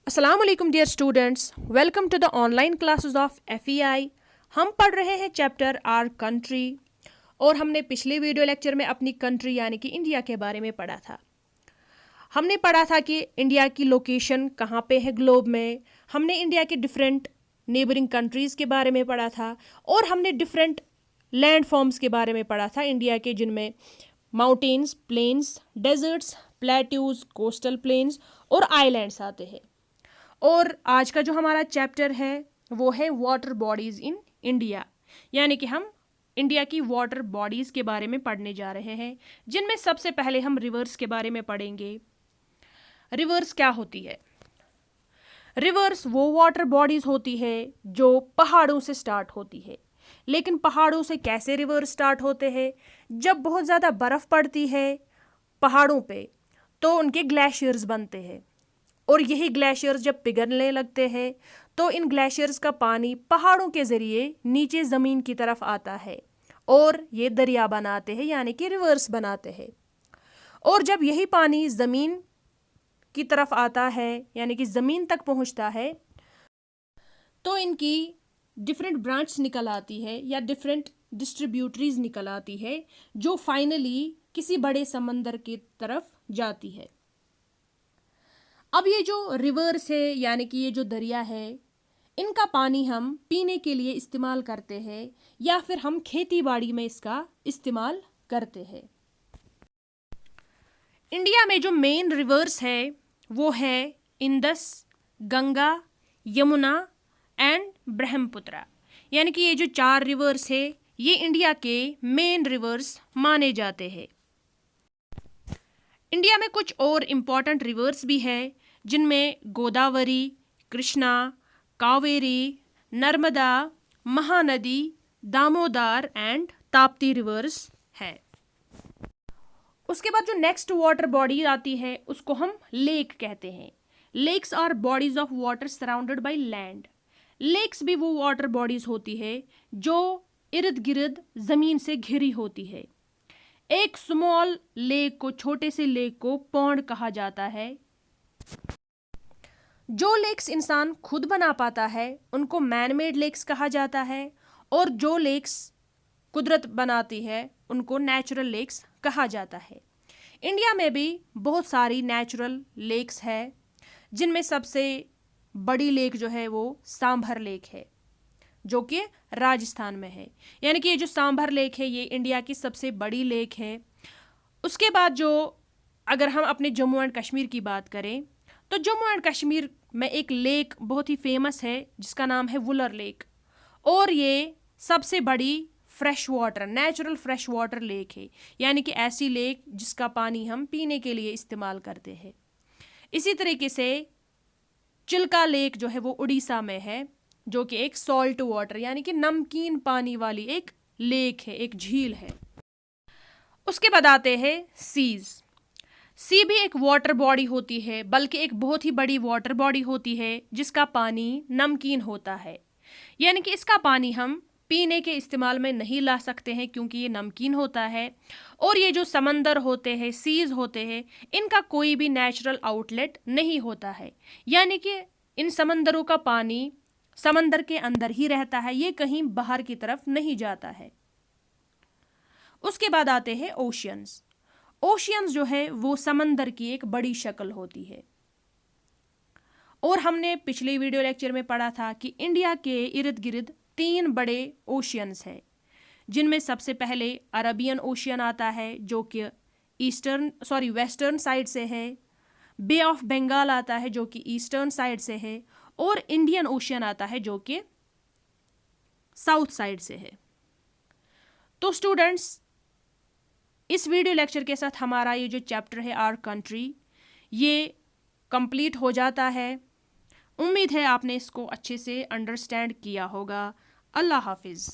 अस्सलाम वालेकुम dear students, welcome to the online classes of FEI। हम पढ़ रहे हैं चैप्टर आर कंट्री और हमने पिछले वीडियो लेक्चर में अपनी कंट्री यानी कि इंडिया के बारे में पढ़ा था। हमने पढ़ा था कि इंडिया की लोकेशन कहाँ पे है ग्लोब में। हमने इंडिया के डिफरेंट नेबरिंग कंट्रीज़ के बारे में पढ़ा था और हमने डिफरेंट लैंड फॉर्म्स के बारे में पढ़ा था इंडिया के, जिनमें mountains, plains, deserts, plateaus, coastal plains और आइलैंड्स आते हैं। और आज का जो हमारा चैप्टर है वो है वाटर बॉडीज़ इन इंडिया, यानी कि हम इंडिया की वाटर बॉडीज़ के बारे में पढ़ने जा रहे हैं, जिनमें सबसे पहले हम रिवर्स के बारे में पढ़ेंगे। रिवर्स क्या होती है? रिवर्स वो वाटर बॉडीज़ होती है जो पहाड़ों से स्टार्ट होती है। लेकिन पहाड़ों से कैसे रिवर्स स्टार्ट होते हैं? जब बहुत ज़्यादा बर्फ़ पड़ती है पहाड़ों पे तो उनके ग्लेशियर्स बनते हैं, और यही ग्लेशियर्स जब पिघलने लगते हैं तो इन ग्लेशियर्स का पानी पहाड़ों के ज़रिए नीचे ज़मीन की तरफ आता है और ये दरिया बनाते हैं, यानी कि रिवर्स बनाते हैं। और जब यही पानी ज़मीन की तरफ आता है यानी कि ज़मीन तक पहुंचता है तो इनकी डिफरेंट ब्रांच निकल आती है या डिफरेंट डिस्ट्रीब्यूटरीज निकल आती है, जो फाइनली किसी बड़े समंदर की तरफ जाती है। अब ये जो रिवर्स है यानी कि ये जो दरिया है, इनका पानी हम पीने के लिए इस्तेमाल करते हैं या फिर हम खेती बाड़ी में इसका इस्तेमाल करते हैं। इंडिया में जो मेन रिवर्स है वो है इंदस, गंगा, यमुना एंड ब्रह्मपुत्र, यानी कि ये जो 4 रिवर्स है ये इंडिया के मेन रिवर्स माने जाते हैं। इंडिया में कुछ और इम्पॉर्टेंट रिवर्स भी हैं, जिनमें गोदावरी, कृष्णा, कावेरी, नर्मदा, महानदी, दामोदर एंड ताप्ती रिवर्स है। उसके बाद जो नेक्स्ट वाटर बॉडी आती है उसको हम लेक कहते हैं। Lakes are bodies of water surrounded by land. Lakes भी वो वाटर बॉडीज होती है जो इर्द गिर्द जमीन से घिरी होती है। एक स्मॉल लेक को, छोटे से लेक को पॉन्ड कहा जाता है। जो लेक्स इंसान खुद बना पाता है उनको मैन मेड लेक्स कहा जाता है, और जो लेक्स कुदरत बनाती है उनको नेचुरल लेक्स कहा जाता है। इंडिया में भी बहुत सारी नेचुरल लेक्स है, जिनमें सबसे बड़ी लेक जो है वो सांभर लेक है, जो कि राजस्थान में है। यानी कि ये जो सांभर लेक है ये इंडिया की सबसे बड़ी लेक है। उसके बाद जो अगर हम अपने जम्मू एंड कश्मीर की बात करें तो जम्मू एंड कश्मीर में एक लेक बहुत ही फेमस है जिसका नाम है वुलर लेक, और ये सबसे बड़ी fresh water, natural fresh water lake है, यानी कि ऐसी लेक जिसका पानी हम पीने के लिए इस्तेमाल करते हैं। इसी तरीके से चिल्का लेक जो है वो उड़ीसा में है, जो कि एक सॉल्ट वाटर यानी कि नमकीन पानी वाली एक लेक है, एक झील है। उसके बाद आते हैं सीज। सी भी एक वाटर बॉडी होती है, बल्कि एक बहुत ही बड़ी वाटर बॉडी होती है जिसका पानी नमकीन होता है, यानी कि इसका पानी हम पीने के इस्तेमाल में नहीं ला सकते हैं क्योंकि ये नमकीन होता है। और ये जो समंदर होते हैं, सीज होते हैं, इनका कोई भी नेचुरल आउटलेट नहीं होता है, यानी कि इन समंदरों का पानी समंदर के अंदर ही रहता है, ये कहीं बाहर की तरफ नहीं जाता है। उसके बाद आते हैं ओशियंस। ओशियंस जो है वो समंदर की एक बड़ी शक्ल होती है, और हमने पिछले वीडियो लेक्चर में पढ़ा था कि इंडिया के इर्द गिर्द 3 बड़े ओशियंस हैं, जिनमें सबसे पहले अरबियन ओशियन आता है जो कि वेस्टर्न साइड से है, बे ऑफ बंगाल आता है जो कि ईस्टर्न साइड से है, और इंडियन ओशियन आता है जो कि साउथ साइड से है। तो स्टूडेंट्स, इस वीडियो लेक्चर के साथ हमारा ये जो चैप्टर है आवर कंट्री ये कंप्लीट हो जाता है। उम्मीद है आपने इसको अच्छे से अंडरस्टैंड किया होगा। अल्लाह हाफिज़।